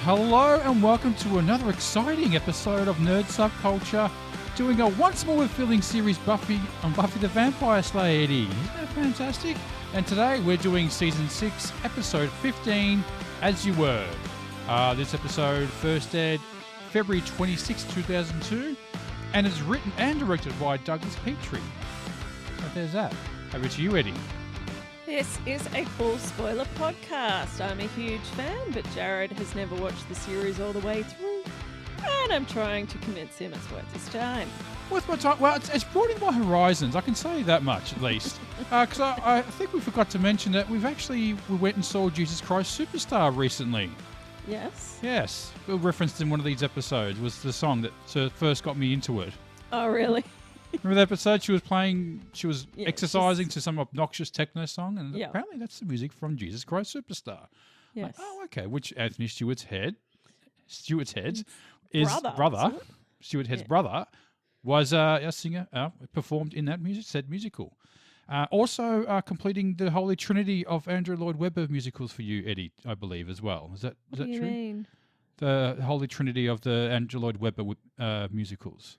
Hello and welcome to another exciting episode of Nerd Subculture, doing a once more fulfilling series Buffy the Vampire Slayer, Eddie. Isn't that fantastic? And today we're doing Season 6, Episode 15, As You Were. This episode first aired February 26, 2002, and is written and directed by Douglas Petrie. So there's that. Over to you, Eddie. This is a full spoiler podcast. I'm a huge fan, but Jared has never watched the series all the way through, and I'm trying to convince him it's worth his time. Worth my time? Well, it's broadening my horizons. I can say that much at least. Because I think we forgot to mention that we went and saw Jesus Christ Superstar recently. Yes? Yes. Referenced in one of these episodes was the song that first got me into it. Oh, really? Remember that episode? She was exercising to some obnoxious techno song, and apparently that's the music from Jesus Christ Superstar. Yes. Like, oh, okay. Which Anthony Stewart's Head's brother, Stuart Head's brother, was a singer, performed in that musical. Also completing the Holy Trinity of Andrew Lloyd Webber musicals for you, Eddie, I believe, as well. Is that true? What do you mean? The Holy Trinity of the Andrew Lloyd Webber musicals.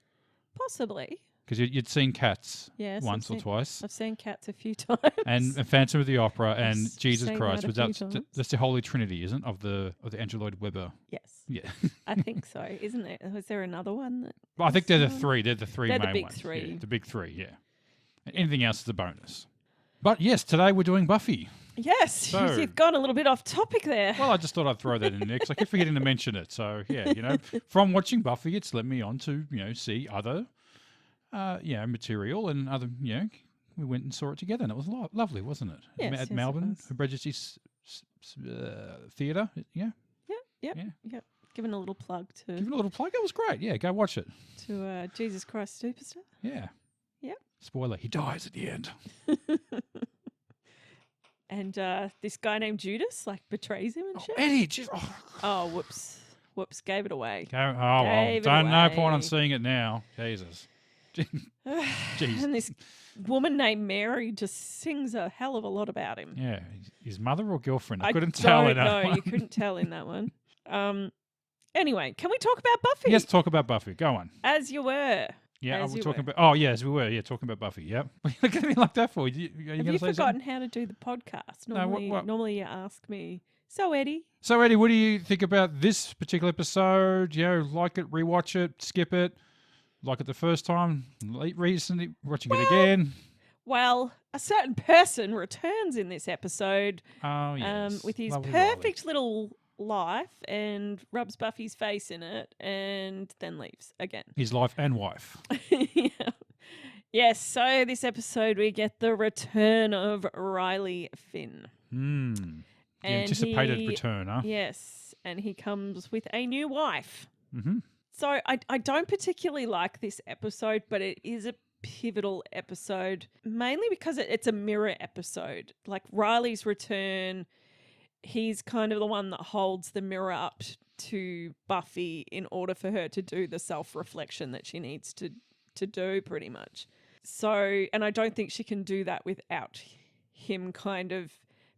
Possibly. Because you'd seen Cats once or twice. I've seen Cats a few times. And Phantom of the Opera and Jesus Christ. That's the Holy Trinity, isn't it? Of the Andrew Lloyd Webber. Yes. Yeah. I think so, isn't there? Was there another one? I think they're the three. They're the three main ones. They're the big three. Yeah, the big three, yeah. And anything else is a bonus. But yes, today we're doing Buffy. Yes, So, you've gone a little bit off topic there. Well, I just thought I'd throw that in there because I keep forgetting to mention it. So, yeah, from watching Buffy, it's led me on to, see other material and other, we went and saw it together, and it was lovely, wasn't it? Yes, At Melbourne, it was. Majesty's Theatre, yeah. Yep. Giving a little plug to... Give it a little plug. It was great. Yeah, go watch it. To Jesus Christ Superstar. Yeah. Yep. Spoiler, he dies at the end. And this guy named Judas, betrays him and shit. Eddie, Oh, whoops. Whoops, gave it away. No point on seeing it now. Jesus. Jeez. And this woman named Mary just sings a hell of a lot about him. Yeah, his mother or girlfriend? I couldn't tell in that one. No, you couldn't tell in that one. Anyway, can we talk about Buffy? Yes, talk about Buffy. Go on. As you were. Yeah, we're talking about... Oh, yes, we were. Yeah, talking about Buffy. Yep. What are you looking at me like that for? Have you forgotten how to do the podcast? Normally you ask me, So, Eddie, what do you think about this particular episode? Like it, rewatch it, skip it? Like it the first time, recently, watching it again? Well, a certain person returns in this episode. Oh, yes. With his Lovely perfect little life and rubs Buffy's face in it and then leaves again. His life and wife. Yeah. Yes, so this episode we get the return of Riley Finn. The anticipated return, huh? Yes, and he comes with a new wife. Mm-hmm. So I don't particularly like this episode, but it is a pivotal episode, mainly because it's a mirror episode. Like Riley's return, he's kind of the one that holds the mirror up to Buffy in order for her to do the self-reflection that she needs to do pretty much. So, and I don't think she can do that without him kind of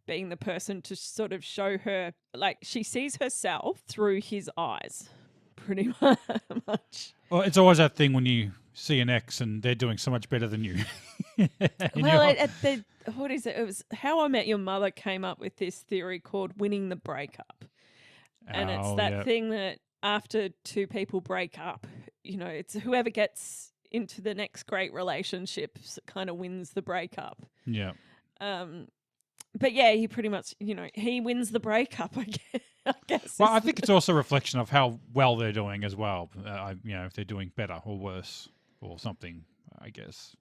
being the person to sort of show her, like she sees herself through his eyes pretty much. Well, it's always that thing when you see an ex and they're doing so much better than you. What is it? It was How I Met Your Mother came up with this theory called winning the breakup. And it's that thing that after two people break up, it's whoever gets into the next great relationship kind of wins the breakup. Yeah. But yeah, he pretty much, he wins the breakup, I guess. Well, I think it's also a reflection of how well they're doing as well. If they're doing better or worse or something, I guess.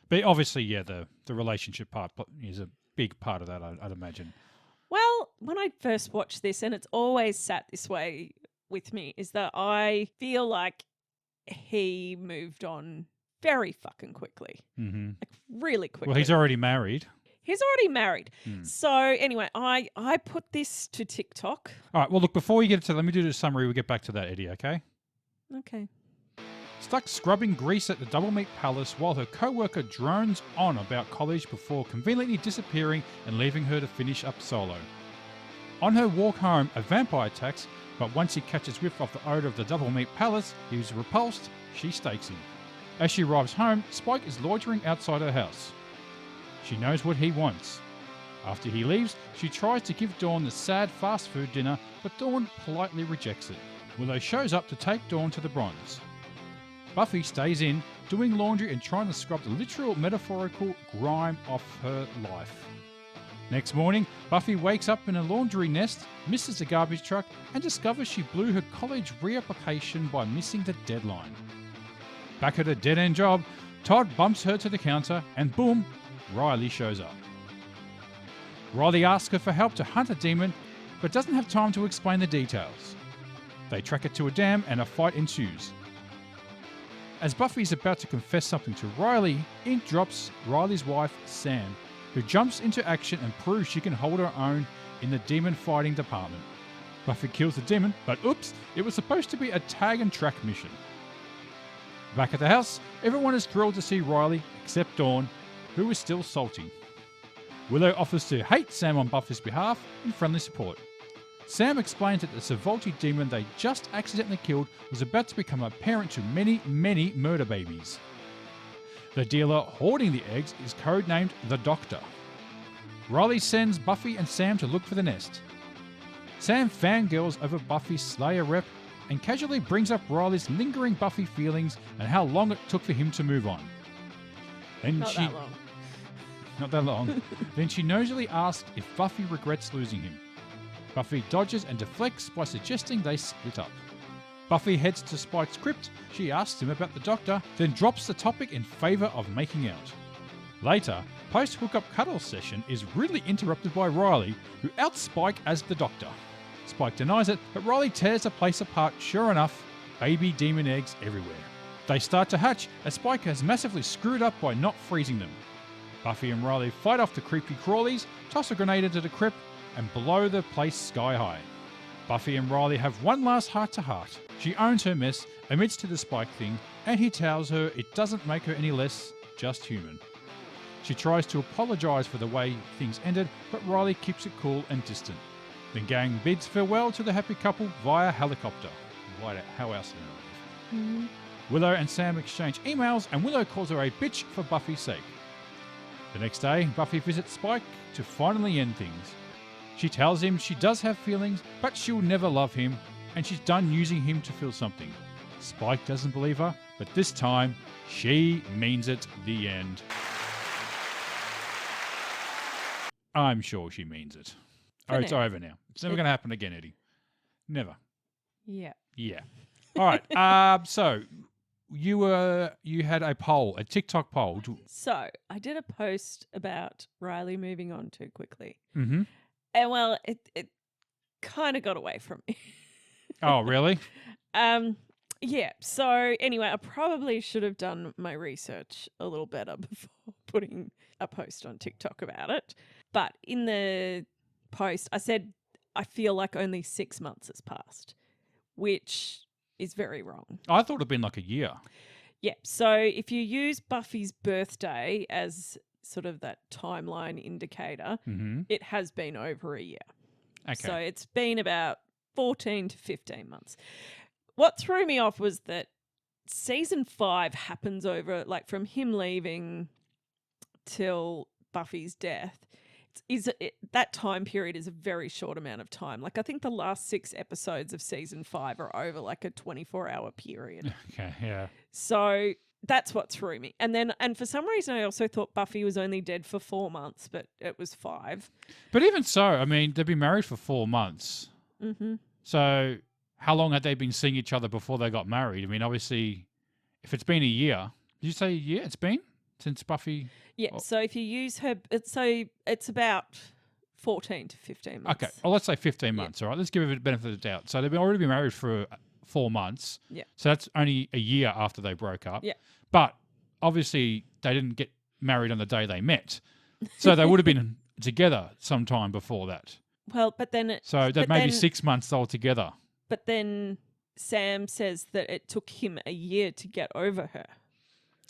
But obviously, the relationship part is a big part of that, I'd imagine. Well, when I first watched this, and it's always sat this way with me, is that I feel like he moved on very fucking quickly. Mm-hmm. Like really quickly. Well, he's already married. He's already married. So anyway, I put this to TikTok. All right. Well, look, before we get to let me do the summary. We'll get back to that, Eddie, okay? Okay. Stuck scrubbing grease at the Double Meat Palace while her co-worker drones on about college before conveniently disappearing and leaving her to finish up solo. On her walk home, a vampire attacks, but once he catches whiff of the odour of the double meat palace, he is repulsed. She stakes him. As she arrives home, Spike is loitering outside her house. She knows what he wants. After he leaves, she tries to give Dawn the sad fast food dinner, but Dawn politely rejects it. Willow shows up to take Dawn to the Bronze. Buffy stays in, doing laundry and trying to scrub the literal metaphorical grime off her life. Next morning, Buffy wakes up in a laundry nest, misses the garbage truck, and discovers she blew her college reapplication by missing the deadline. Back at her dead-end job, Todd bumps her to the counter, and boom, Riley shows up. Riley asks her for help to hunt a demon, but doesn't have time to explain the details. They track it to a dam and a fight ensues. As Buffy is about to confess something to Riley, in drops Riley's wife, Sam, who jumps into action and proves she can hold her own in the demon fighting department. Buffy kills the demon, but oops, it was supposed to be a tag and track mission. Back at the house, everyone is thrilled to see Riley, except Dawn, who is still salty. Willow offers to hate Sam on Buffy's behalf in friendly support. Sam explains that the Savolti demon they just accidentally killed was about to become a parent to many, many murder babies. The dealer hoarding the eggs is codenamed the Doctor. Riley sends Buffy and Sam to look for the nest. Sam fangirls over Buffy's Slayer rep and casually brings up Riley's lingering Buffy feelings and how long it took for him to move on. Then Not that long. Not that long. Then she nosily asks if Buffy regrets losing him. Buffy dodges and deflects by suggesting they split up. Buffy heads to Spike's crypt. She asks him about the Doctor, then drops the topic in favour of making out. Later, post-hookup cuddle session is rudely interrupted by Riley, who outs Spike as the Doctor. Spike denies it, but Riley tears the place apart. Sure enough, baby demon eggs everywhere. They start to hatch as Spike has massively screwed up by not freezing them. Buffy and Riley fight off the creepy crawlies, toss a grenade into the crypt, and blow the place sky high. Buffy and Riley have one last heart-to-heart. She owns her mess, admits to the Spike thing, and he tells her it doesn't make her any less just human. She tries to apologise for the way things ended, but Riley keeps it cool and distant. The gang bids farewell to the happy couple via helicopter. How else do you know? Willow and Sam exchange emails, and Willow calls her a bitch for Buffy's sake. The next day, Buffy visits Spike to finally end things. She tells him she does have feelings, but she'll never love him, and she's done using him to feel something. Spike doesn't believe her, but this time, she means it. The end. I'm sure she means it. It's over now. It's never going to happen again, Eddie. Never. Yeah. Yeah. All right. So you had a poll, a TikTok poll. So I did a post about Riley moving on too quickly. Mm-hmm. And well, it kind of got away from me. Oh, really? Yeah. So anyway, I probably should have done my research a little better before putting a post on TikTok about it. But in the post, I said I feel like only 6 months has passed, which is very wrong. I thought it'd been like a year. Yeah. So if you use Buffy's birthday as sort of that timeline indicator, it has been over a year. Okay. So it's been about 14 to 15 months. What threw me off was that season 5 happens over, like, from him leaving till Buffy's death. That time period is a very short amount of time. Like, I think the last 6 episodes of season 5 are over like a 24-hour period. Okay, yeah. So that's what threw me. And for some reason, I also thought Buffy was only dead for 4 months, but it was 5. But even so, I mean, they've been married for 4 months. Mm-hmm. So how long had they been seeing each other before they got married? I mean, obviously, if it's been a year, did you say a year it's been since Buffy? Yeah, so if you use her, it's about 14 to 15 months. Okay, well, let's say 15 months, all right? Let's give it a benefit of the doubt. So they've already been married for 4 months. Yeah. So that's only a year after they broke up. Yeah. But obviously, they didn't get married on the day they met. So they would have been together sometime before that. Well, but then... So that may be 6 months altogether. But then Sam says that it took him a year to get over her.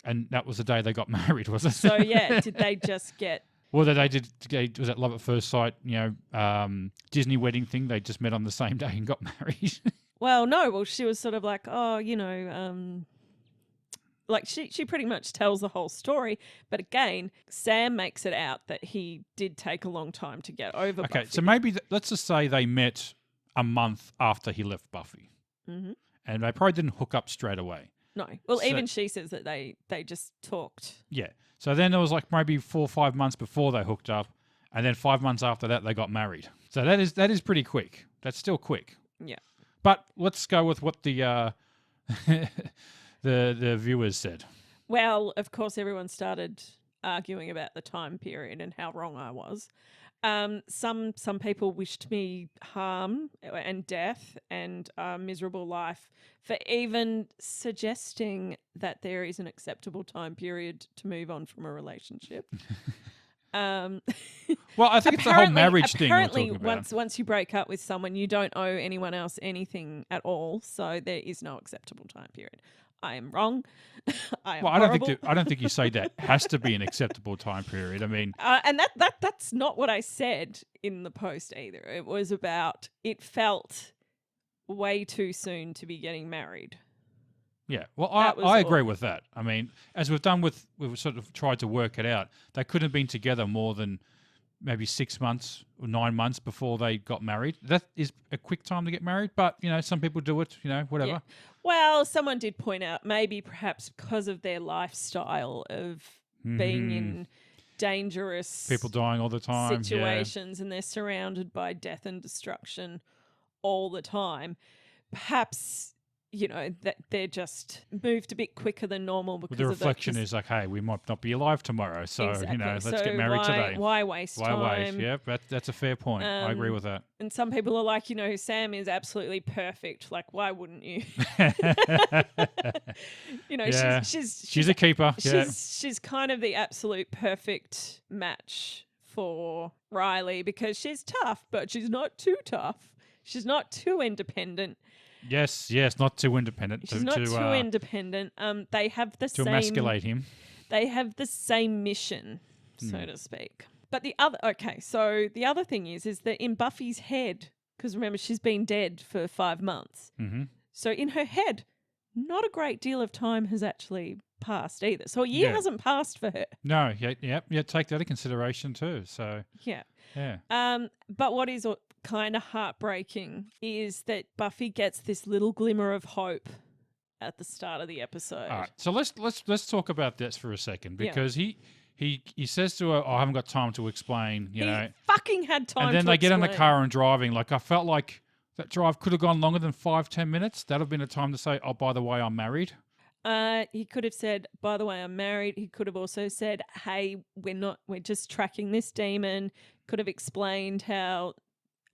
And that was the day they got married, was it? So, yeah, did they just get Well, they did. Was that love at first sight? Disney wedding thing. They just met on the same day and got married. Well, no. Well, she was sort of like, oh, like she pretty much tells the whole story. But again, Sam makes it out that he did take a long time to get over Okay, Buffy. so maybe let's just say they met a month after he left Buffy, Mm-hmm. and they probably didn't hook up straight away. No. Well, So- even she says that they just talked. Yeah. So then there was like maybe 4 or 5 months before they hooked up, and then 5 months after that they got married. So that is pretty quick. That's still quick. Yeah. But let's go with what the the viewers said. Well, of course, everyone started arguing about the time period and how wrong I was. Some people wished me harm and death and a miserable life for even suggesting that there is an acceptable time period to move on from a relationship. Well, I think it's the whole marriage thing we're Apparently, talking about. once you break up with someone, you don't owe anyone else anything at all. So there is no acceptable time period. I am wrong. I am Well, horrible. I don't think you say that has to be an acceptable time period. I mean, And that's not what I said in the post either. It was about it felt way too soon to be getting married. yeah. Well, That was I agree all. with that. I mean, as we've sort of tried to work it out. They couldn't have been together more than maybe 6 months or 9 months before they got married. That is a quick time to get married, but some people do it. Whatever. Yeah. Well, someone did point out maybe perhaps because of their lifestyle of being in dangerous People dying all the time. Yeah. situations and they're surrounded by death and destruction all the time. Perhaps, that they're just moved a bit quicker than normal because The of reflection that. is like, hey, we might not be alive tomorrow, so Exactly. let's So get married why, today. Why waste Why time? wait? Yeah, that's a fair point. I agree with that. And some people are like, Sam is absolutely perfect. Like, why wouldn't you? Yeah. she's a keeper. Yeah. she's kind of the absolute perfect match for Riley because she's tough, but she's not too tough. She's not too independent. Yes, not too independent. She's not too independent. They have the to same emasculate him. They have the same mission, so to speak. But the other thing is that in Buffy's head, because remember she's been dead for 5 months. Mm-hmm. So in her head, not a great deal of time has actually passed either. So a year hasn't passed for her. No, yeah, take that into consideration too. So Yeah. yeah. But what is kind of heartbreaking is that Buffy gets this little glimmer of hope at the start of the episode. All right. So let's talk about this for a second Yeah. because he says to her, "I haven't got time to explain," He fucking had time. and then to they get in the explain. car and driving. Like I felt like that drive could have gone longer than 5-10 minutes. That'd have been a time to say, "Oh, by the way, I'm married." He could have said, by the way, I'm married. He could have also said, hey, we're just tracking this demon. Could have explained how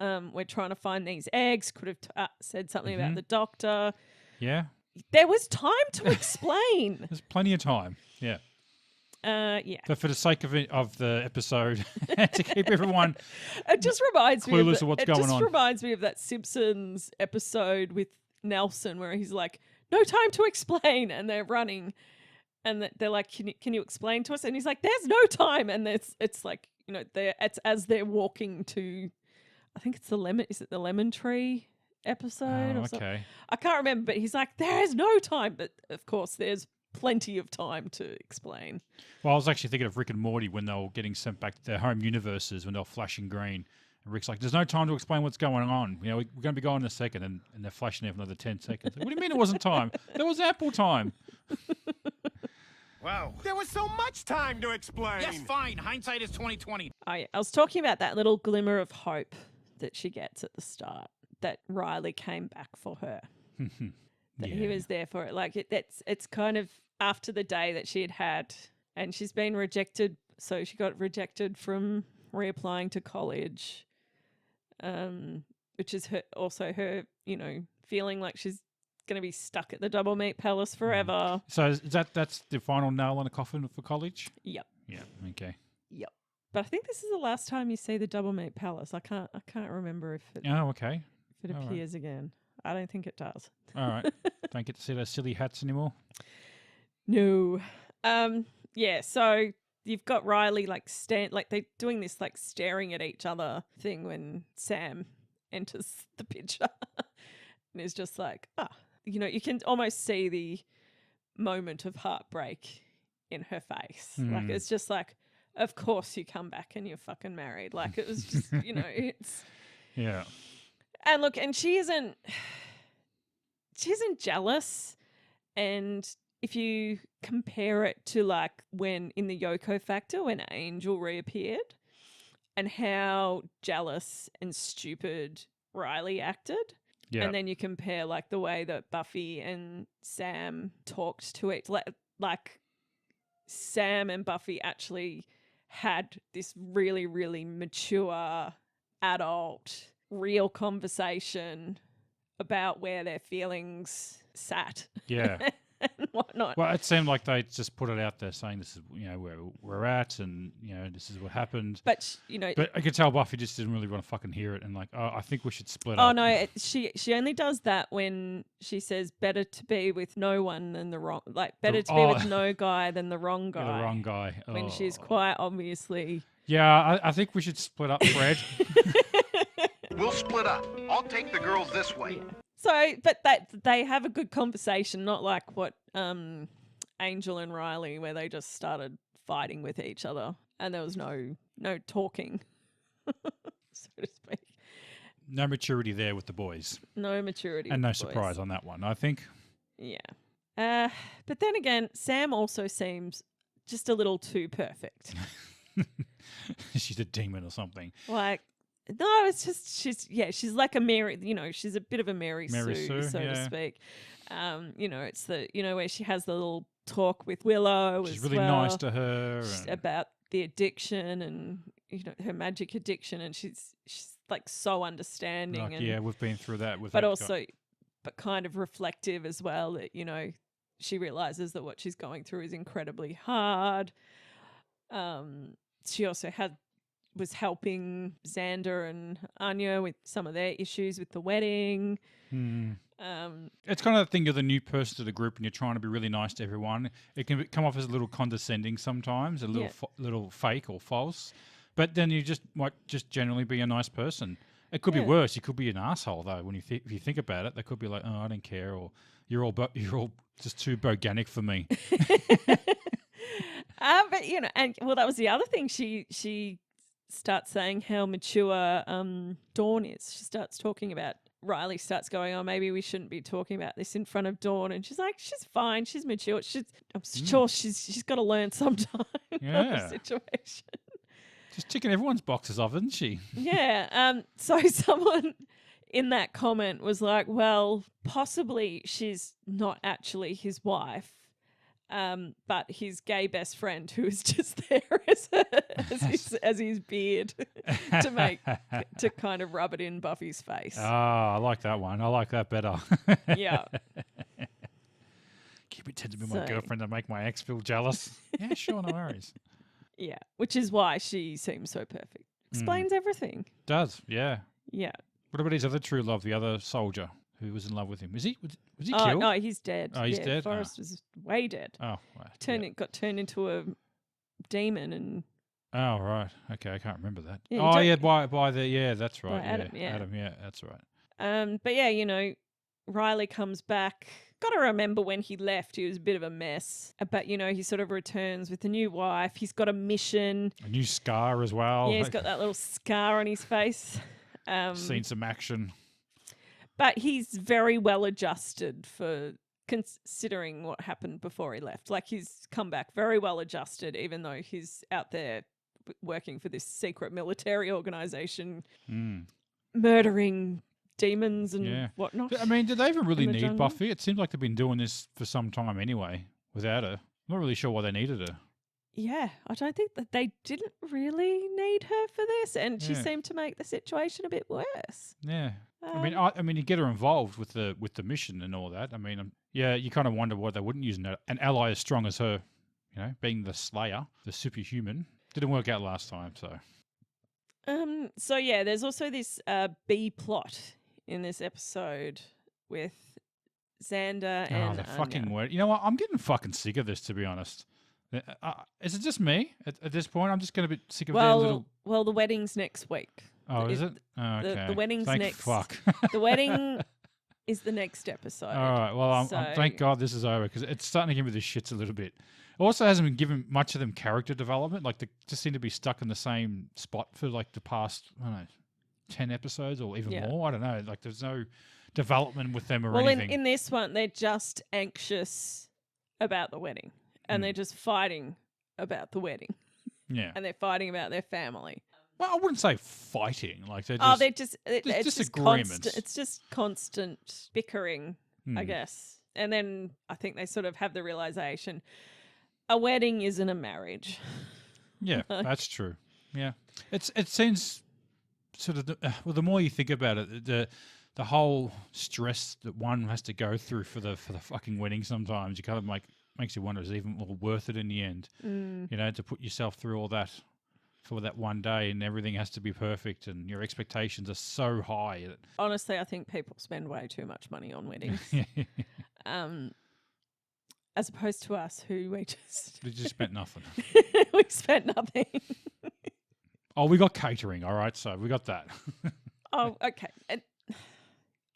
we're trying to find these eggs. Could have said something about the doctor. Yeah, There was time to explain. there's plenty of time. Yeah. Yeah. But for the sake of the episode, to keep everyone It just reminds me clueless of what's going on. It just reminds me of that Simpsons episode with Nelson where he's like, no time to explain, and they're running, and they're like, can you explain to us? And he's like, there's no time, and it's like, it's as they're walking to, I think it's is it the lemon tree episode or something? okay. I can't remember, but he's like, there is no time, but of course there's plenty of time to explain. Well, I was actually thinking of Rick and Morty when they were getting sent back to their home universes when they were flashing green. And Rick's like, there's no time to explain what's going on. We're going to be gone in a second. And they're flashing there for another 10 seconds. Like, what do you mean it wasn't time? There was ample time. Wow. There was so much time to explain. Yes, fine. Hindsight is 20/20. I was talking about that little glimmer of hope that she gets at the start, that Riley came back for her. That he was there for it. Like it's kind of after the day that she had, and she's been rejected. So she got rejected from reapplying to college, which is her, feeling like she's going to be stuck at the Double Meat Palace forever. So that's the final nail in the coffin for college? Yep. Yeah. Okay. Yep. But I think this is the last time you see the Double Meat Palace. I can't remember if it Oh, okay. appears again. I don't think it does. All right. Don't get to see those silly hats anymore. No. Yeah, so you've got Riley like they're doing this like staring at each other thing when Sam enters the picture. And is just like, you can almost see the moment of heartbreak in her face. Like, it's just like, of course you come back and you're fucking married. Like, it was just, it's... Yeah. And look, and she isn't jealous. And if you compare it to like when in the Yoko Factor, when Angel reappeared and how jealous and stupid Riley acted. Yeah. And then you compare like the way that Buffy and Sam talked to it, like Sam and Buffy actually had this really, really mature, adult, real conversation about where their feelings sat. Yeah. And whatnot. Well, it seemed like they just put it out there saying this is, where we're at and, this is what happened. But, But I could tell Buffy just didn't really want to fucking hear it and like, I think we should split oh, up. no, she only does that when she says better to be with no one than the wrong, like better to be with no guy than the wrong guy. Yeah, the wrong guy. When she's quite obviously... Yeah, I think we should split up, Fred. We'll split up. I'll take the girls this way. Yeah. So, but they have a good conversation, not like what Angel and Riley, where they just started fighting with each other and there was no talking, so to speak. No maturity there with the boys. No maturity. And no with the boys. surprise on that one, I think. Yeah. But then again, Sam also seems just a little too perfect. She's a demon or something. Like, no, it's just she's like a Mary, she's a bit of a Mary Sue, so to speak. It's the where she has the little talk with Willow. She's as really well, nice to her about the addiction and her magic addiction, and she's like so understanding. Like, and, yeah, we've been through that with. But also, but kind of reflective as well. That she realizes that what she's going through is incredibly hard. She also was helping Xander and Anya with some of their issues with the wedding. It's kind of the thing, you're the new person to the group and you're trying to be really nice to everyone. It can come off as a little condescending sometimes, a little little fake or false. But then you might just generally be a nice person. It could be worse. You could be an asshole though. When if you think about it, they could be like, "Oh, I don't care," or "You're all just too organic for me." But and well, that was the other thing. She starts saying how mature Dawn is. She starts talking about Riley starts going, "Oh, maybe we shouldn't be talking about this in front of Dawn," and she's like, "She's fine. She's mature. I'm sure she's got to learn sometime." Yeah. The situation. Just ticking everyone's boxes off, isn't she? Yeah. So someone in that comment was like, "Well, possibly she's not actually his wife." But his gay best friend who is just there as his beard to kind of rub it in Buffy's face. Oh, I like that one. I like that better. Yeah. Keep pretending to be my girlfriend to make my ex feel jealous. Yeah, sure, no worries. Yeah, which is why she seems so perfect. Explains everything. Does, yeah. Yeah. What about his other true love, the other soldier who was in love with him? Was he killed? Oh, no, he's dead. Oh, he's dead? Forrest was way dead. Oh, right. Got turned into a demon and... Oh, right. Okay, I can't remember that. Yeah, by the... that's right. Adam, yeah. Adam, yeah, that's right. But yeah, Riley comes back. Got to remember when he left, he was a bit of a mess. But, he sort of returns with a new wife. He's got a mission. A new scar as well. Yeah, he's got that little scar on his face. Seen some action. But he's very well adjusted for considering what happened before he left. Like, he's come back very well adjusted, even though he's out there working for this secret military organization, murdering demons and whatnot. I mean, did they even really need jungle? Buffy? It seems like they've been doing this for some time anyway, without her. I'm not really sure why they needed her. Yeah, I don't think that they didn't really need her for this, and she seemed to make the situation a bit worse. Yeah. I mean, you get her involved with the mission and all that. I mean, you kind of wonder why they wouldn't use an ally as strong as her, being the Slayer, the superhuman. Didn't work out last time, so. So yeah, there's also this B plot in this episode with Xander and the Anya. fucking word. You know what? I'm getting fucking sick of this, to be honest. Is it just me at this point? I'm just getting a bit sick of their little. Well, the wedding's next week. Oh, is it? Oh, okay. The wedding's Thank next. Fuck. The wedding is the next episode. All right. Well, thank God this is over because it's starting to give me the shits a little bit. Also, hasn't been given much of them character development. Like they just seem to be stuck in the same spot for like the past, I don't know, 10 episodes or even more. I don't know. Like there's no development with them or anything. Well, in this one, they're just anxious about the wedding, and they're just fighting about the wedding. Yeah. And they're fighting about their family. Well, I wouldn't say fighting. Like they're just it's disagreements. It's just constant bickering, I guess. And then I think they sort of have the realization a wedding isn't a marriage. Yeah, that's true. Yeah, it seems sort of the more you think about it, the whole stress that one has to go through for the fucking wedding. Sometimes you kind of makes you wonder is it even all worth it in the end? You know, to put yourself through all that for that one day, and everything has to be perfect, and your expectations are so high. Honestly, I think people spend way too much money on weddings. As opposed to us, who we just spent nothing. We spent nothing. Oh, we got catering, all right, so we got that. Oh, okay.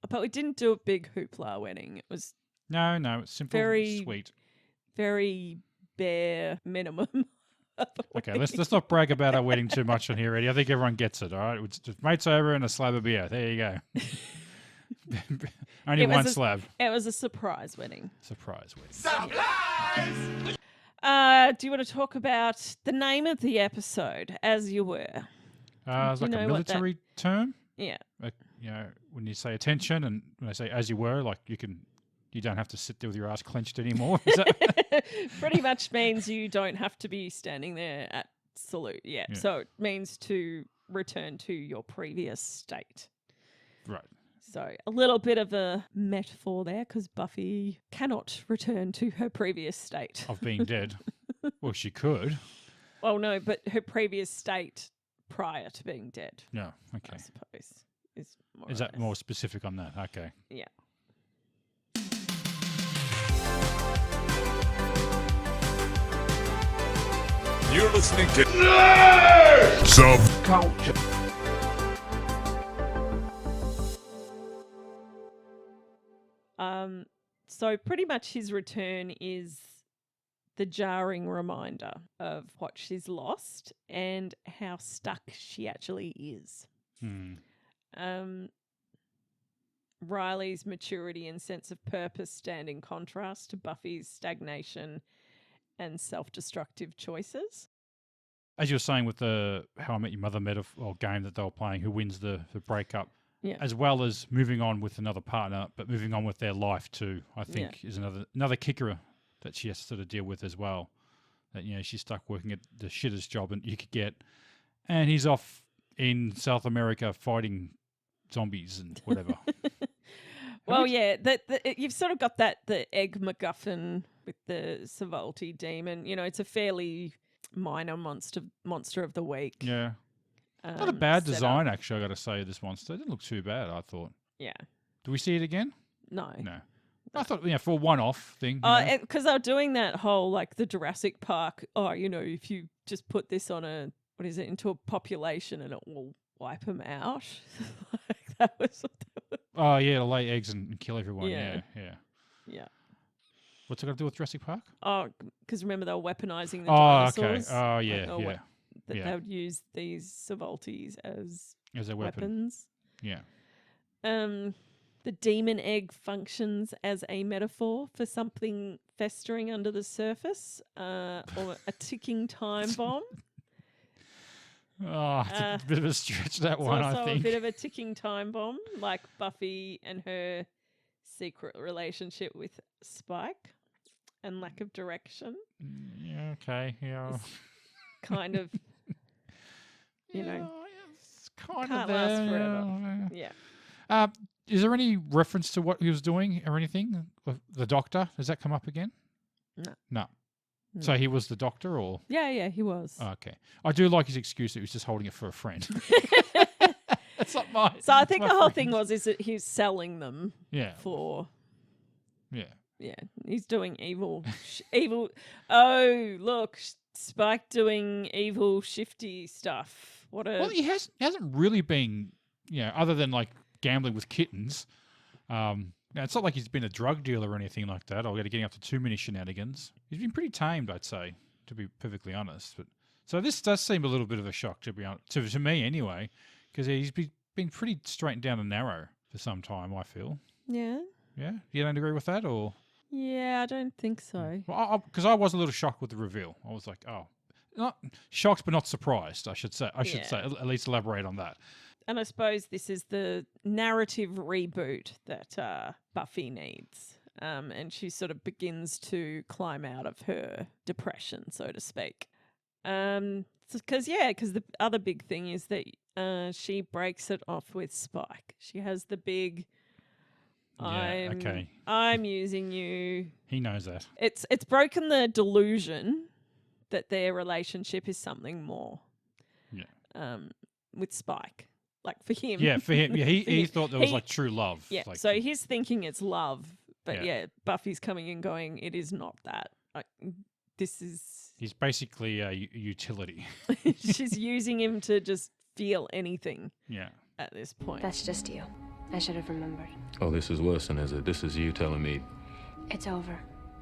But we didn't do a big hoopla wedding. It was no, it's simple, sweet, very bare minimum. Okay, let's not brag about our wedding too much on here, Eddie. I think everyone gets it, all right? It's just mates over and a slab of beer. There you go. Only one slab. It was a surprise wedding. Surprise wedding. Supplies! Do you want to talk about the name of the episode, As You Were? It's like a military term. Yeah. Like, you know, when you say attention and when I say as you were, like you don't have to sit there with your ass clenched anymore. Is that pretty much means you don't have to be standing there at salute. Yeah. So it means to return to your previous state. Right. So a little bit of a metaphor there because Buffy cannot return to her previous state. Of being dead. Well, she could. Well, no, but her previous state prior to being dead. No, okay. I suppose Is that more specific on that? Okay. Yeah. You're listening to Nerd Subculture. So pretty much his return is the jarring reminder of what she's lost and how stuck she actually is. Riley's maturity and sense of purpose stand in contrast to Buffy's stagnation and self-destructive choices. As you were saying with the How I Met Your Mother game that they were playing, who wins the breakup, as well as moving on with another partner, but moving on with their life too, I think is another kicker that she has to sort of deal with as well. That, you know, she's stuck working at the shittest job and you could get, and he's off in South America fighting zombies and whatever. Well, you've sort of got the egg MacGuffin with the Savolti demon. You know, it's a fairly minor monster of the week. Yeah. Not a bad design, actually, I got to say, this monster. It didn't look too bad, I thought. Yeah. Do we see it again? No. I thought, for a one-off thing. Because they were doing that whole, like, the Jurassic Park, if you just put this on into a population and it will wipe them out. Like, that was what they were. Oh, yeah, to lay eggs and kill everyone. Yeah. What's it got to do with Jurassic Park? Oh, because remember they were weaponising the dinosaurs. Okay. Oh, yeah, They would use these Savoltis as a weapons. Yeah. The demon egg functions as a metaphor for something festering under the surface, or a ticking time bomb. Oh, it's a bit of a stretch, that one, I think. Also a bit of a ticking time bomb, like Buffy and her secret relationship with Spike and lack of direction. Yeah, okay, yeah. It's kind of, it's kind can't of there. last forever. Yeah. Is there any reference to what he was doing or anything? The doctor, does that come up again? No. So he was the doctor, or? Yeah, he was. Oh, okay. I do like his excuse that he was just holding it for a friend. That's not mine. So I think the whole thing is that he's selling them. Yeah. For. Yeah. Yeah, he's doing evil. Evil. Oh, look, Spike doing evil, shifty stuff. What a. Well, he hasn't really been, other than like gambling with kittens. Now, it's not like he's been a drug dealer or anything like that, or getting up to too many shenanigans. He's been pretty tamed, I'd say, to be perfectly honest. But so this does seem a little bit of a shock, to be honest, to me anyway, because he's been pretty straight down and narrow for some time, I feel. Yeah. Yeah? You don't agree with that, or? Yeah, I don't think so. Well, because I was a little shocked with the reveal. I was like, oh, not shocked but not surprised, I should say. At least elaborate on that. And I suppose this is the narrative reboot that Buffy needs. And she sort of begins to climb out of her depression, so to speak. Because the other big thing is that she breaks it off with Spike. She has the big... I'm using you. He knows that. It's broken the delusion that their relationship is something more. Yeah. With Spike, like for him. Yeah, for him. Yeah, he thought there was like true love. Yeah. Like, so he's thinking it's love, but Buffy's coming and going. It is not that. Like this is. He's basically a utility. She's using him to just feel anything. Yeah. At this point. That's just you. I should have remembered. Oh, this is worse than is it? This is you telling me. It's over.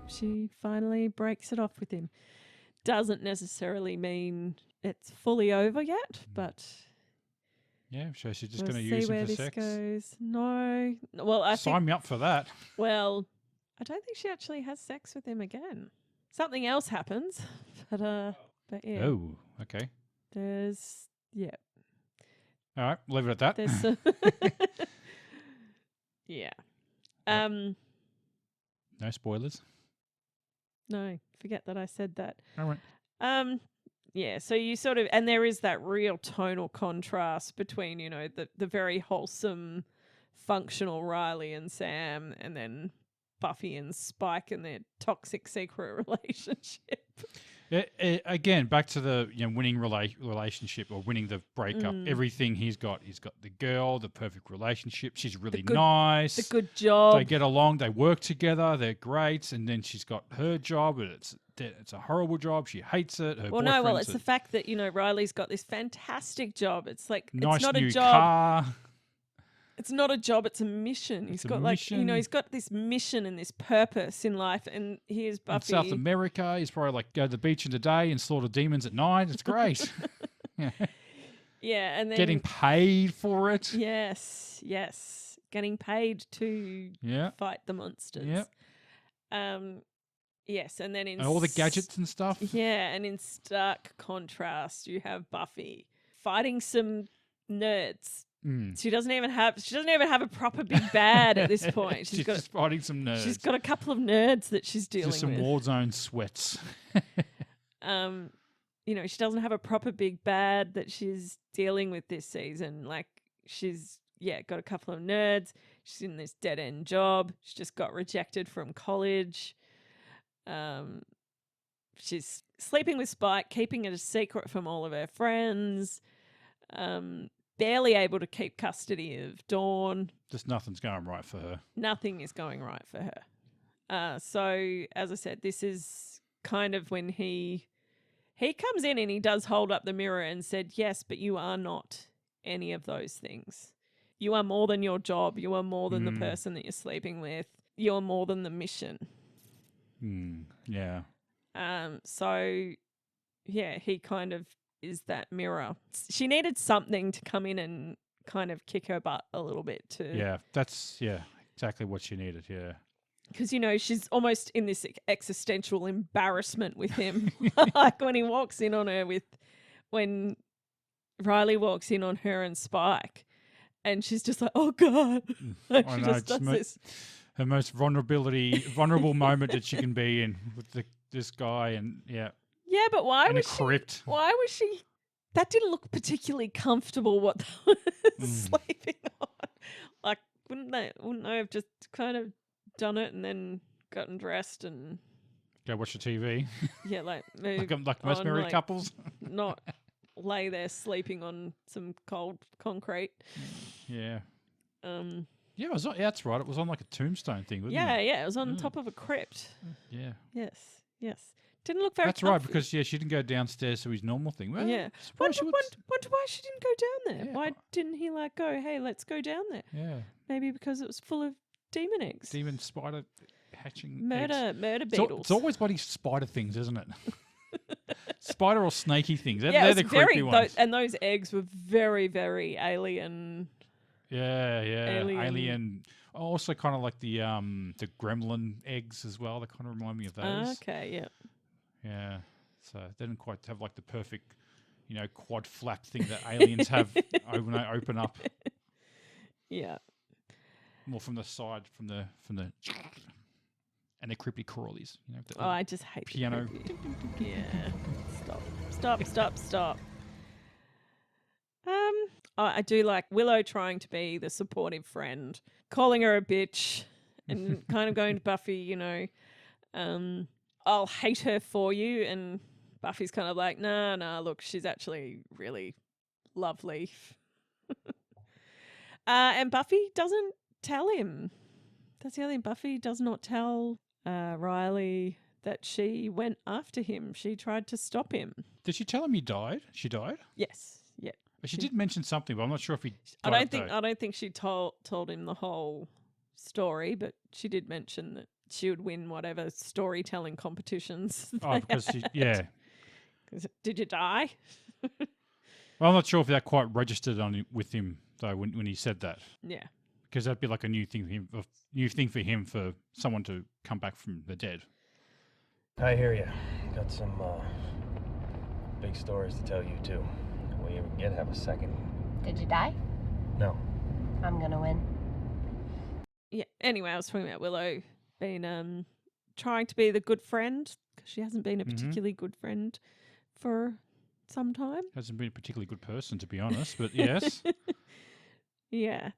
She finally breaks it off with him. Doesn't necessarily mean it's fully over yet, but... Yeah, so she's just going to use him for sex. See where this goes. No. Well, Sign me up for that. Well, I don't think she actually has sex with him again. Something else happens, but yeah. Oh, okay. There's... Yeah. All right, leave it at that. There's... Yeah. No spoilers? No, forget that I said that. All right. Yeah, so you sort of, and there is that real tonal contrast between, the very wholesome, functional Riley and Sam, and then Buffy and Spike and their toxic secret relationship. Again, back to the winning relationship or winning the breakup. Everything he's got the girl, the perfect relationship. She's really nice. The good job. They get along. They work together. They're great. And then she's got her job, and it's a horrible job. She hates it. It's the fact that Riley's got this fantastic job. It's like nice it's not new a job. Car. It's not a job, it's a mission. He's got he's got this mission and this purpose in life, and here's Buffy. In South America, he's probably like go to the beach in the day and slaughter demons at night. It's great. Yeah. Yeah, and then getting paid for it. Yes. Getting paid to fight the monsters. Yep. Yes, and then and all the gadgets and stuff. Yeah, and in stark contrast, you have Buffy fighting some nerds. She doesn't even have a proper big bad at this point. She's just fighting some nerds. She's got a couple of nerds that she's dealing with. Just some Warzone sweats. She doesn't have a proper big bad that she's dealing with this season. Like she's got a couple of nerds. She's in this dead end job. She just got rejected from college. She's sleeping with Spike, keeping it a secret from all of her friends. Barely able to keep custody of Dawn. Just nothing's going right for her. Nothing is going right for her. So, as I said, this is kind of when he comes in and he does hold up the mirror and said, yes, but you are not any of those things. You are more than your job. You are more than the person that you're sleeping with. You are more than the mission. Yeah. So, he kind of is that mirror. She needed something to come in and kind of kick her butt a little bit too. Yeah, that's exactly what she needed, yeah. Because, she's almost in this existential embarrassment with him. Like when he walks in on her when Riley walks in on her and Spike, and she's just like, oh God. Like she just does this. Her most vulnerable moment that she can be in with this guy and Yeah, but why in was a crypt. Why was she? That didn't look particularly comfortable. What they were sleeping on? Like, wouldn't they have just kind of done it and then gotten dressed and go watch the TV? Yeah, like like most married couples. Not lay there sleeping on some cold concrete. Yeah. Yeah, it was on, that's right. It was on like a tombstone thing, wasn't Yeah, it? yeah. It was on top of a crypt. Yeah. Yes. Didn't look very That's right, comfy. because she didn't go downstairs to his normal thing. Well, Yeah. surprised she Wonder would. why she didn't go down there. Yeah. Why didn't he go, hey, let's go down there? Yeah. Maybe because it was full of demon eggs. Demon spider hatching eggs. Murder It's beetles. always bloody spider things, isn't it? Spider or snaky things. yeah, They're it the was very, creepy ones. and those eggs were very, very alien. Yeah. Alien. Also, kind of like the gremlin eggs as well. They kind of remind me of those. Okay, yeah. Yeah. So they didn't quite have like the perfect, quad flap thing that aliens have when they open up. Yeah. More from the side, from the, and the creepy crawlies. Oh, I just hate the piano. creepy. Yeah. Stop. I do like Willow trying to be the supportive friend, calling her a bitch, and kind of going to Buffy, I'll hate her for you, and Buffy's kind of like, nah, look, she's actually really lovely. And Buffy doesn't tell him. That's the other thing. Buffy does not tell Riley that she went after him. She tried to stop him. Did she tell him he died? She died? Yes. Yeah. But she did mention something, but I'm not sure if he I got don't think she told him the whole story, but she did mention that she would win whatever storytelling competitions. because Did you die? Well, I'm not sure if that quite registered with him though when he said that. Yeah. Because that'd be like a new thing for him, for someone to come back from the dead. I hear you. Got some big stories to tell you too. Will you again have a second? Did you die? No. I'm gonna win. Yeah. Anyway, I was talking about Willow being trying to be the good friend, because she hasn't been a particularly good friend for some time. Hasn't been a particularly good person, to be honest, but yes. Yeah.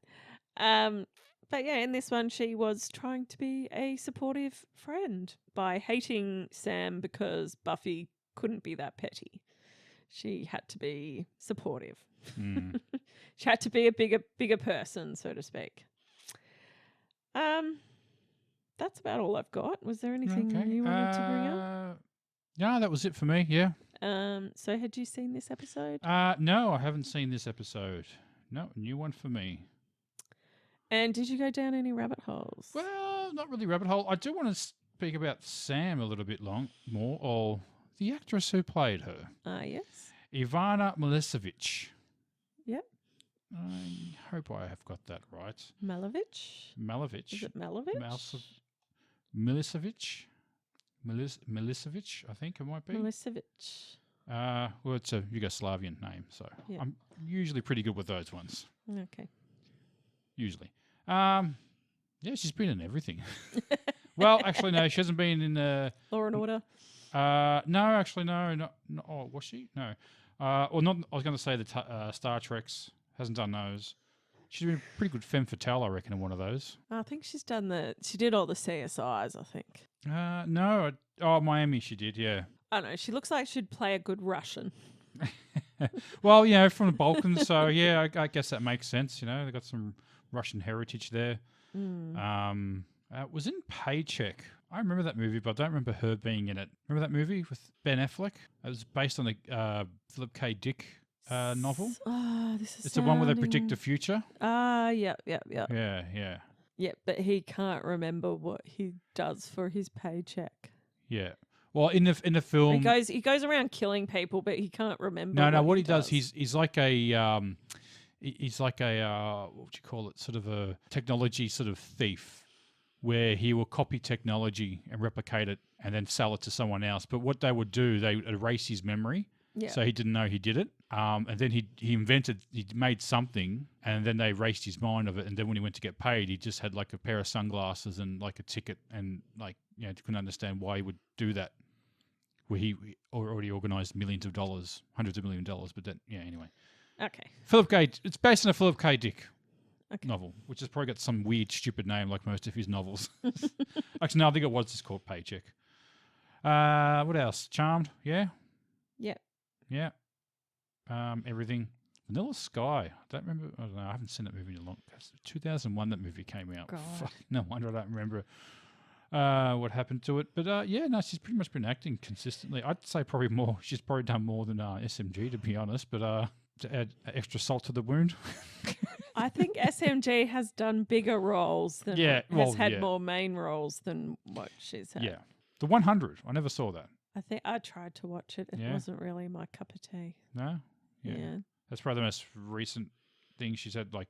But yeah, in this one, she was trying to be a supportive friend by hating Sam because Buffy couldn't be that petty. She had to be supportive. Mm. She had to be a bigger person, so to speak. That's about all I've got. Was there anything you wanted to bring up? No, that was it for me. Yeah. So had you seen this episode? No, I haven't seen this episode. No, new one for me. And did you go down any rabbit holes? Well, not really rabbit hole. I do want to speak about Sam a little bit more, or the actress who played her. Yes. Ivana Milicevic. Yep. I hope I have got that right. Malovich. Is it Malovich? Milicevic. Milicevic, I think it might be. Milicevic. Well, it's a Yugoslavian name, so Yeah. I'm usually pretty good with those ones. Okay. Usually. Yeah, she's been in everything. Well, actually, no, she hasn't been in Law and Order. No, actually, no. Oh, was she? No. Or not. I was going to say the Star Treks. Hasn't done those. She's been a pretty good femme fatale, I reckon, in one of those. I think she's done she did all the CSIs, I think. No. Miami she did, yeah. I don't know. She looks like she'd play a good Russian. Well, from the Balkans, so yeah, I guess that makes sense. They've got some Russian heritage there. It was in Paycheck. I remember that movie, but I don't remember her being in it. Remember that movie with Ben Affleck? It was based on the Philip K. Dick novel. This is It's the one where they predict the future. Yeah. Yeah, but he can't remember what he does for his paycheck. Yeah. Well, in the film, He goes around killing people, but he can't remember. No. What he does, he's like a what would you call it? Sort of a technology sort of thief, where he will copy technology and replicate it, and then sell it to someone else. But what they would do, they would erase his memory, so he didn't know he did it. And then he made something, and then they erased his mind of it. And then when he went to get paid, he just had like a pair of sunglasses and like a ticket, and couldn't understand why he would do that. Where he already organised millions of dollars, hundreds of millions of dollars, but then anyway. Okay. It's based on a Philip K. Dick novel, which has probably got some weird, stupid name like most of his novels. Actually, no, I think it was just called Paycheck. What else? Charmed, yeah? Yeah. Yeah. Everything. Vanilla Sky. I don't remember. I don't know. I haven't seen that movie in a long. 2001. That movie came out. God. Fuck, no wonder I don't remember what happened to it. But she's pretty much been acting consistently. I'd say probably more. She's probably done more than SMG, to be honest. But to add extra salt to the wound. I think SMG has done bigger roles than has had more main roles than what she's had. Yeah, the 100. I never saw that. I think I tried to watch it. It wasn't really my cup of tea. No. Yeah. That's probably the most recent thing she's had. Like,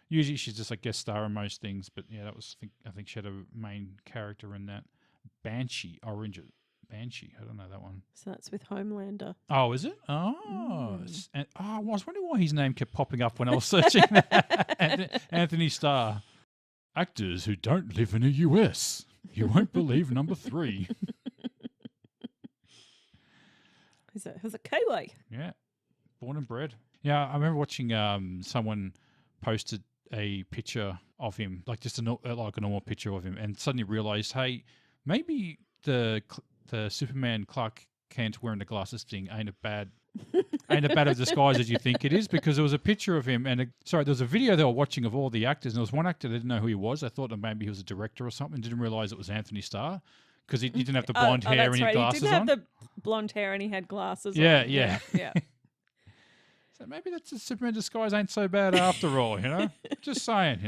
usually she's just a guest star in most things, but yeah, that was. I think she had a main character in that. Banshee. I don't know that one. So that's with Homelander. Oh, is it? Oh, and I was wondering why his name kept popping up when I was searching that. Anthony Starr. Actors who don't live in the US. You won't believe number 3. He's a Kiwi. Yeah, born and bred. Yeah, I remember watching someone posted a picture of him, like just a normal picture of him, and suddenly realised, hey, maybe the Superman Clark Kent wearing the glasses thing ain't a bad of disguise as you think it is, because there was a picture of him and there was a video they were watching of all the actors, and there was one actor they didn't know who he was. I thought that maybe he was a director or something. Didn't realise it was Anthony Starr. Because he didn't have the blonde hair and he had glasses on. He didn't have the blonde hair and he had glasses on. Yeah. So maybe that's a Superman disguise ain't so bad after all, Just saying,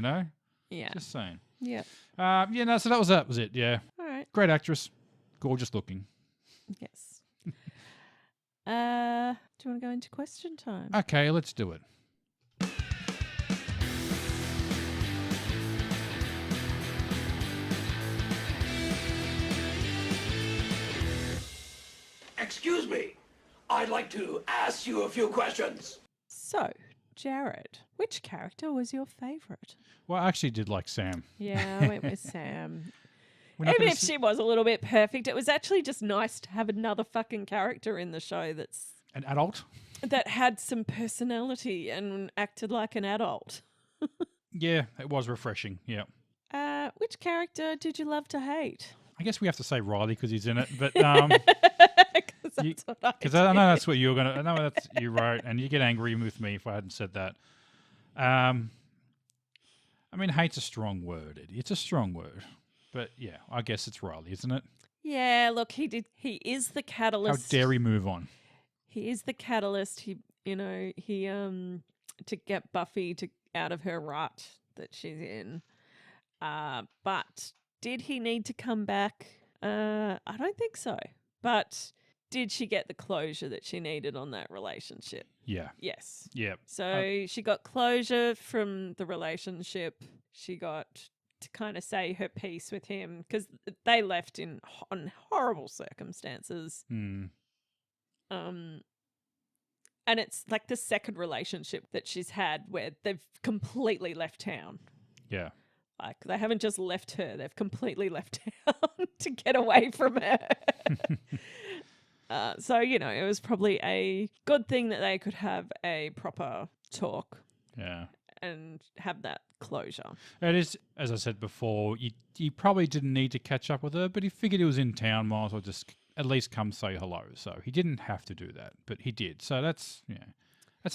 Yeah. Just saying. Yeah. So that was it, yeah. All right. Great actress. Gorgeous looking. Yes. Do you want to go into question time? Okay, let's do it. Excuse me, I'd like to ask you a few questions. So, Jared, which character was your favourite? Well, I actually did like Sam. Yeah, I went with Sam. Even if she was a little bit perfect, it was actually just nice to have another fucking character in the show that's an adult that had some personality and acted like an adult. Yeah, it was refreshing. Yeah. Which character did you love to hate? I guess we have to say Riley because he's in it, but because I know that's what you're gonna. I know that's you wrote, and you get angry with me if I hadn't said that. I mean, hate's a strong word, Eddie. It's a strong word, but yeah, I guess it's Riley, isn't it? Yeah, look, he is the catalyst. How dare he move on? He is the catalyst. He to get Buffy out of her rut that she's in. But did he need to come back? I don't think so. But did she get the closure that she needed on that relationship? Yeah. Yes. Yeah. So she got closure from the relationship. She got to kind of say her piece with him because they left on horrible circumstances. And it's like the second relationship that she's had where they've completely left town. Yeah. Like they haven't just left her, they've completely left town to get away from her. So, it was probably a good thing that they could have a proper talk. Yeah. And have that closure. It is, as I said before, you probably didn't need to catch up with her, but he figured he was in town, might as well just at least come say hello. So he didn't have to do that, but he did. So that's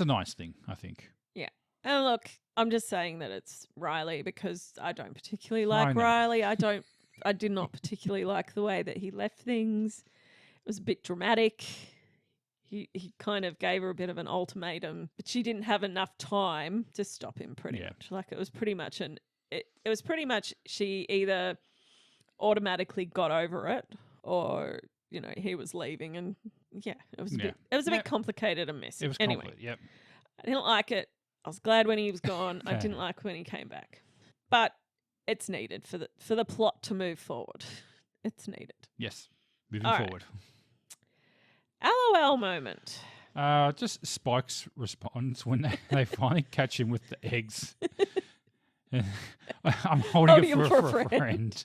a nice thing, I think. Yeah. And look, I'm just saying that it's Riley because I don't particularly like Riley. I did not particularly like the way that he left things. It was a bit dramatic. He kind of gave her a bit of an ultimatum, but she didn't have enough time to stop him pretty much. Like it was pretty much she either automatically got over it or, he was leaving and it was a bit complicated and messy. It was complicated, yep. I didn't like it. I was glad when he was gone. I didn't like when he came back. But it's needed for the plot to move forward. It's needed. Yes. Moving forward. LOL moment. Just Spike's response when they finally catch him with the eggs. I'm holding it for a friend.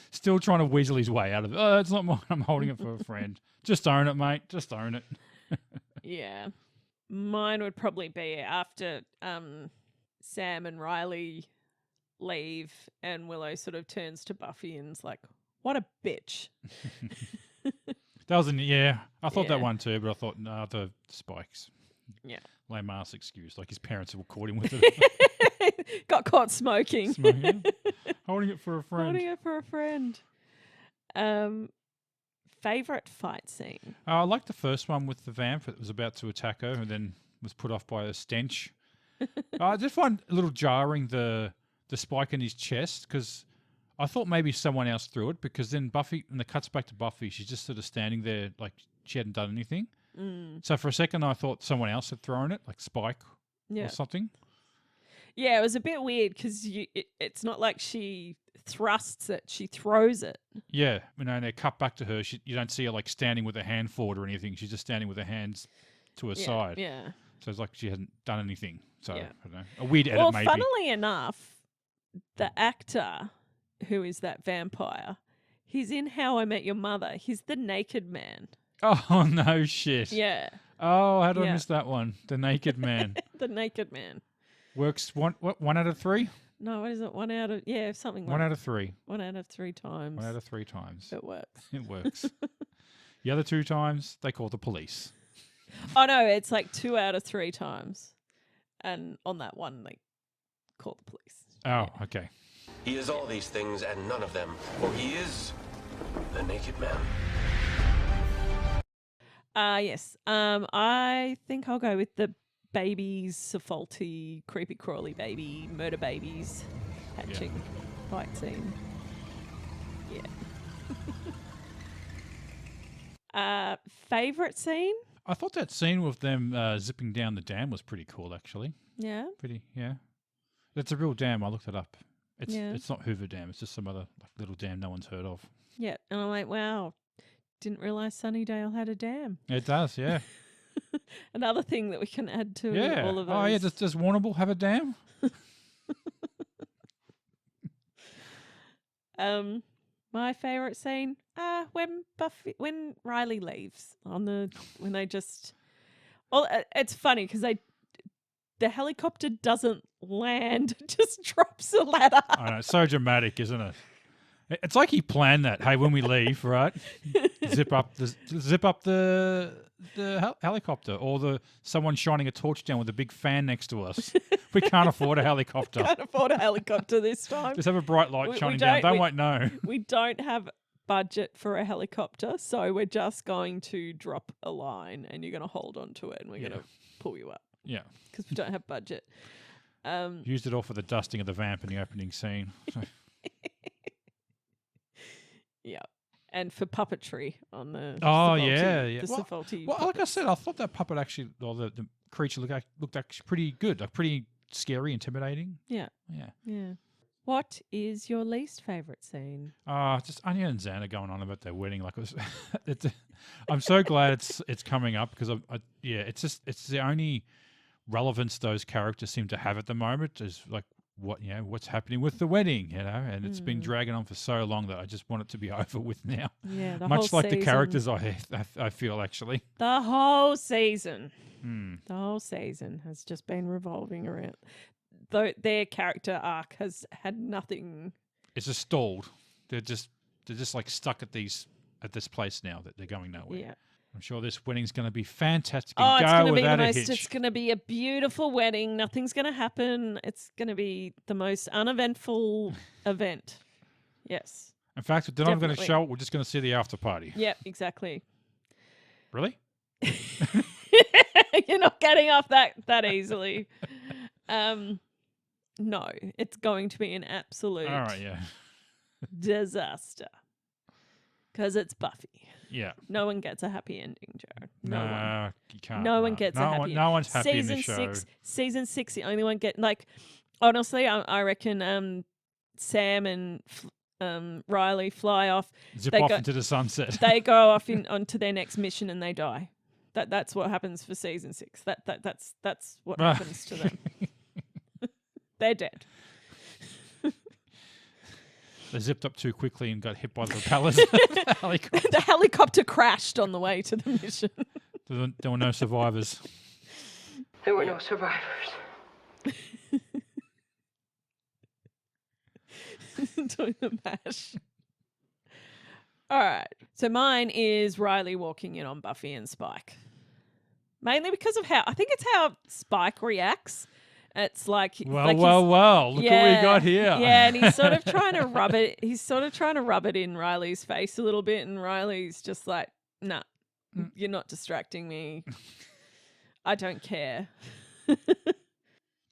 Still trying to weasel his way out of it. Oh, it's not mine. I'm holding it for a friend. Just own it, mate. Just own it. Yeah. Mine would probably be after Sam and Riley leave and Willow sort of turns to Buffy and is like, what a bitch. That was yeah. I thought Yeah. that one too, but I thought no, the spikes. Yeah. Lame ass excuse, like his parents will caught him with it. Got caught smoking. Smoking it. Holding it for a friend. Holding it for a friend. Favorite fight scene? I liked the first one with the vamp that was about to attack her and then was put off by a stench. I did find a little jarring the spike in his chest because I thought maybe someone else threw it because then Buffy, and the cuts back to Buffy, she's just sort of standing there like she hadn't done anything. So for a second I thought someone else had thrown it, like Spike or something. Yeah, it was a bit weird because it's not like she thrusts it, she throws it. Yeah, and they cut back to her. You don't see her like standing with her hand forward or anything. She's just standing with her hands to her side. Yeah. So it's like she hasn't done anything. So Yeah. I don't know. A weird edit Well, maybe. funnily enough, the actor who is that vampire, he's in How I Met Your Mother. He's the naked man. Oh no shit. Yeah. Oh, how did I miss that one? The naked man. The naked man. Works one out of 3? No, what is it? Something like 1 out of 3. 1 out of 3 times. 1 out of 3 times. It works. It works. The other 2 times they call the police. Oh no, it's like 2 out of 3 times. And on that one they call the police. Oh, okay. He is all these things and none of them, for he is the naked man. Yes. I think I'll go with the babies, faulty, creepy crawly baby, murder babies hatching fight scene. Yeah. Favorite scene? I thought that scene with them zipping down the dam was pretty cool, actually. Yeah. Yeah. It's a real dam. I looked it up. It's not Hoover Dam. It's just some other little dam no one's heard of. Yeah. And I'm like, wow, didn't realise Sunnydale had a dam. It does, yeah. Another thing that we can add to all of those. Oh, yeah. Does Warrnambool have a dam? My favourite scene, when Riley leaves when they just. Well, it's funny because the helicopter doesn't land, just drops a ladder. I know, it's so dramatic, isn't it? It's like he planned that. Hey, when we leave, right? zip up the helicopter, or someone shining a torch down with a big fan next to us. We can't afford a helicopter. Can't afford a helicopter this time. Just have a bright light shining down. They won't know. We don't have budget for a helicopter, so we're just going to drop a line, and you're going to hold on to it, and we're going to pull you up. Yeah, because we don't have budget. Used it all for the dusting of the vamp in the opening scene. Yeah, and for puppetry on the the faulty. Well, like I said, I thought that puppet actually, or the creature looked actually pretty good, like pretty scary, intimidating. Yeah. Yeah. What is your least favorite scene? Just Anya and Xander going on about their wedding. Like I'm so glad it's coming up because it's the only relevance those characters seem to have at the moment is like what's happening with the wedding, and it's been dragging on for so long that I just want it to be over with now. Yeah, much like season. the characters I feel actually. The whole season. The whole season has just been revolving around. Though their character arc has had nothing. It's just stalled. They're just like stuck at this place now that they're going nowhere. Yeah. I'm sure this wedding's going to be fantastic. Oh, it's going to be without the a most. hitch. It's going to be a beautiful wedding. Nothing's going to happen. It's going to be the most uneventful event. Yes. In fact, they're not going to Definitely. show it. We're just going to see the after party. Yep. Exactly. Really? You're not getting off that easily. No, it's going to be an absolute All right. Yeah. disaster. Because it's Buffy. Yeah. No one gets a happy ending, Jared. No, you can't. No one gets a happy. No one's happy season in the show. Season 6, the only one honestly, I reckon Sam and Riley fly off. Zip off into the sunset. They go off onto their next mission and they die. That's what happens for season 6. That's what happens to them. They're dead. They zipped up too quickly and got hit by the propellers. Helicopter. The helicopter crashed on the way to the mission. There were no survivors. There were no survivors. Doing the mash. All right. So mine is Riley walking in on Buffy and Spike. Mainly because of I think it's how Spike reacts. It's like, Well, like Look what we got here. Yeah, and he's sort of trying to rub it. He's sort of trying to rub it in Riley's face a little bit, and Riley's just like, "Nah, you're not distracting me. I don't care."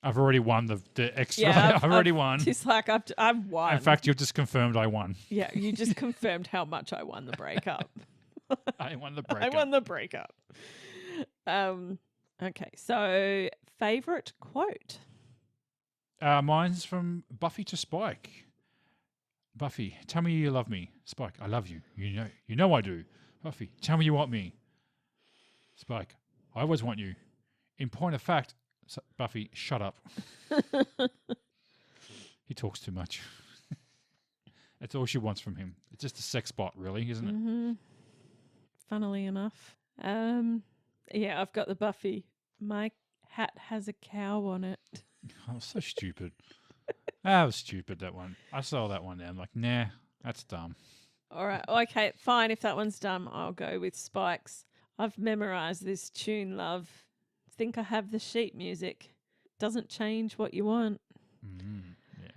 I've already won the extra. Yeah, I've already won. He's like, I've won. In fact, you've just confirmed I won. Yeah, you just confirmed how much I won the breakup. I won the breakup. I won the breakup. Okay, so favorite quote. Mine's from Buffy to Spike. Buffy, tell me you love me. Spike, I love you. You know I do. Buffy, tell me you want me. Spike, I always want you. In point of fact, Buffy, shut up. He talks too much. That's all she wants from him. It's just a sex bot, really, isn't it? Mm-hmm. Funnily enough. Yeah, I've got the Buffy. My hat has a cow on it. Oh, so stupid. That was stupid, that one. I saw that one there. I'm like, nah, that's dumb. All right. Okay, fine. If that one's dumb, I'll go with Spike's. I've memorized this tune, love. Think I have the sheet music. Doesn't change what you want. Yeah.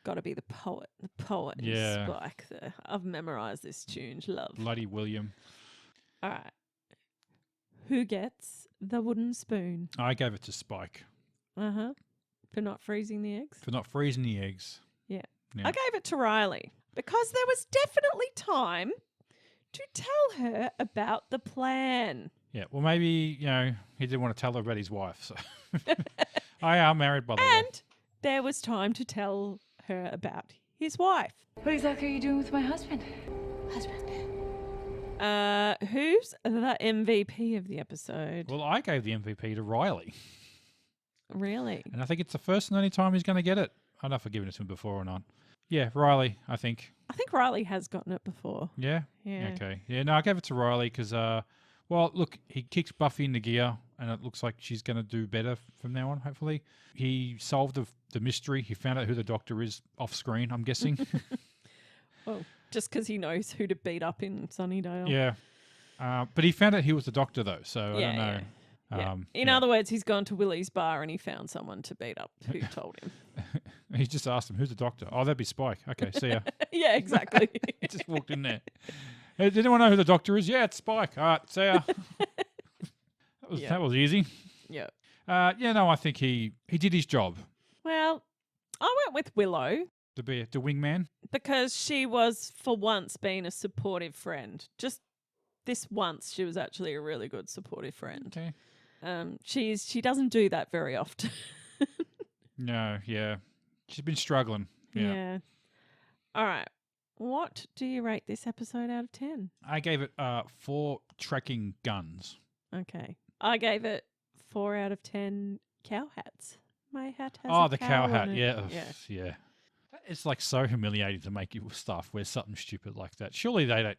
Got to be the poet. The poet Yeah. in Spike. I've memorized this tune, love. Bloody William. All right. Who gets the wooden spoon? I gave it to Spike. Uh-huh. For not freezing the eggs? For not freezing the eggs. Yeah. Yeah. I gave it to Riley because there was definitely time to tell her about the plan. Yeah, well, maybe, he didn't want to tell her about his wife. So I am married, by the way. And there was time to tell her about his wife. What exactly are you doing with my husband? Who's the MVP of the episode? Well, I gave the MVP to Riley. Really? And I think it's the first and only time he's going to get it. I don't know if I've given it to him before or not. Yeah, Riley, I think. I think Riley has gotten it before. Yeah? Yeah. Okay. Yeah, no, I gave it to Riley because, well, look, he kicks Buffy into gear and it looks like she's going to do better from now on, hopefully. He solved the mystery. He found out who the doctor is off screen, I'm guessing. Well, just because he knows who to beat up in Sunnydale. Yeah. But he found out he was the doctor, though, so I don't know. Yeah. In other words, he's gone to Willie's bar and he found someone to beat up who told him. He just asked him, who's the doctor? Oh, that'd be Spike. Okay, see ya. Yeah, exactly. He just walked in there. Hey, did anyone know who the doctor is? Yeah, it's Spike. All right, see ya. That was easy. Yeah. I think he did his job. Well, I went with Willow. To be the wingman. Because she was, for once, being a supportive friend. Just this once, she was actually a really good supportive friend. Okay. She doesn't do that very often. No, yeah. She's been struggling. Yeah. All right. What do you rate this episode out of 10? I gave it 4 trekking guns. Okay. I gave it 4 out of 10 cow hats. My hat has Oh, a the cow cow on hat. it. Yeah. It's like so humiliating to make your staff wear something stupid like that. Surely they don't.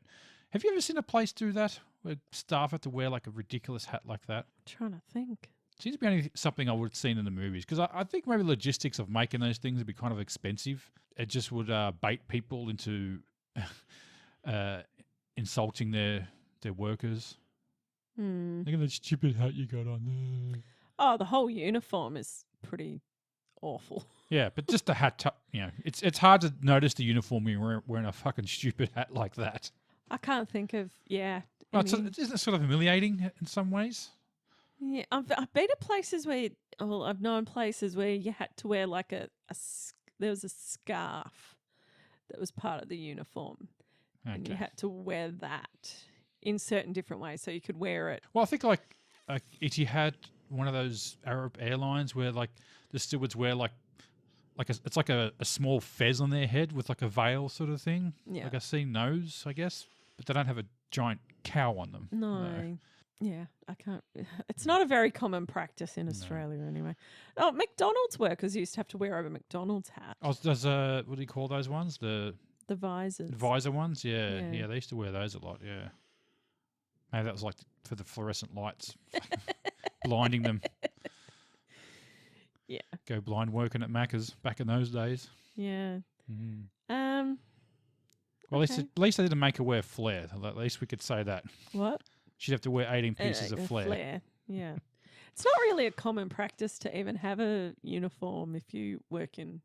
Have you ever seen a place do that where staff have to wear like a ridiculous hat like that? Trying to think. Seems to be only something I would have seen in the movies because I think maybe logistics of making those things would be kind of expensive. It just would bait people into insulting their workers. Look at that stupid hat you got on there. Oh, the whole uniform is pretty awful. Yeah, but just the hat, it's hard to notice the uniform when you're wearing a fucking stupid hat like that. I can't think of, Isn't it sort of humiliating in some ways? Yeah, I've been to places where, I've known places where you had to wear like there was a scarf that was part of the uniform. Okay. And you had to wear that in certain different ways so you could wear it. Well, I think like if you had one of those Arab airlines where like the stewards wear it's like a small fez on their head with like a veil sort of thing. Yeah. Like I've seen those, I guess, but they don't have a giant cow on them. No. Yeah, I can't. It's not a very common practice in Australia anyway. Oh, McDonald's workers used to have to wear a McDonald's hat. Oh, does what do you call those ones? The visors. The visor ones? Yeah, they used to wear those a lot, yeah. Maybe that was like for the fluorescent lights, blinding them. Yeah. Go blind working at Macca's back in those days. Yeah. Mm. Well, at least they didn't make her wear flair. At least we could say that. What? She'd have to wear 18 pieces of flair. Yeah. It's not really a common practice to even have a uniform if you work in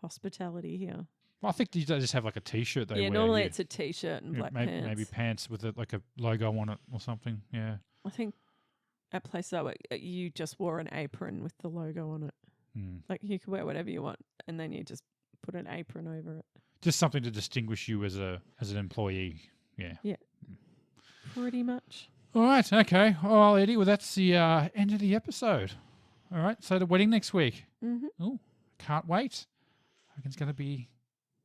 hospitality here. Well, I think they just have like a T-shirt they wear. Yeah, normally here. it's a T-shirt and black maybe, pants. Maybe pants with like a logo on it or something. Yeah. I think at places I work, you just wore an apron with the logo on it. Like you could wear whatever you want, and then you just put an apron over it. Just something to distinguish you as an employee. Yeah. Yeah. Pretty much. All right. Okay. Well, Eddie, that's the end of the episode. All right. So the wedding next week. Mm-hmm. Oh, can't wait. I reckon it's going to be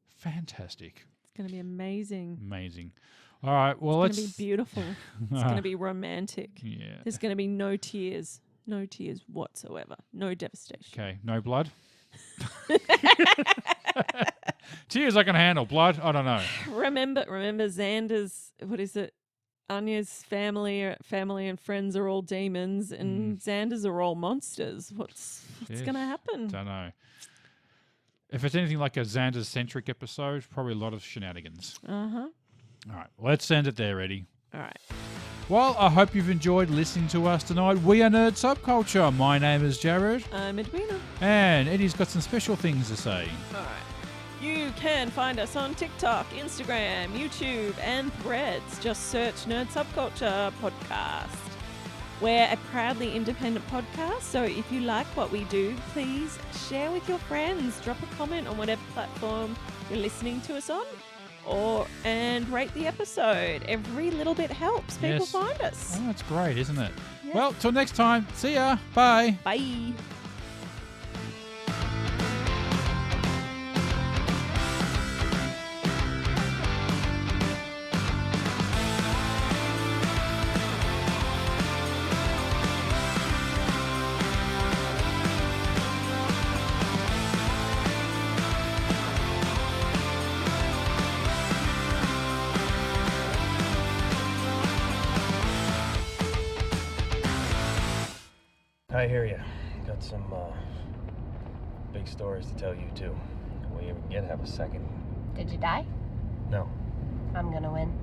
fantastic. It's going to be amazing. Amazing. All right. Well, it's going to be beautiful. It's going to be romantic. Yeah. There's going to be no tears. No tears whatsoever. No devastation. Okay. No blood? Tears I can handle. Blood? I don't know. Remember Xander's, what is it? Anya's family and friends are all demons, and Xander's are all monsters. What's going to happen? Don't know. If it's anything like a Xander-centric episode, probably a lot of shenanigans. Uh-huh. All right. Well, let's end it there, Eddie. All right. Well, I hope you've enjoyed listening to us tonight. We are Nerd Subculture. My name is Jared. I'm Edwina. And Eddie's got some special things to say. All right. You can find us on TikTok, Instagram, YouTube, and Threads. Just search Nerd Subculture Podcast. We're a proudly independent podcast, so if you like what we do, please share with your friends. Drop a comment on whatever platform you're listening to us on, and rate the episode. Every little bit helps people find us. Oh, that's great, isn't it? Yeah. Well, till next time. See ya. Bye. Bye. I hear you. Got some big stories to tell you too. We yet have a second. Did you die? No. I'm gonna win.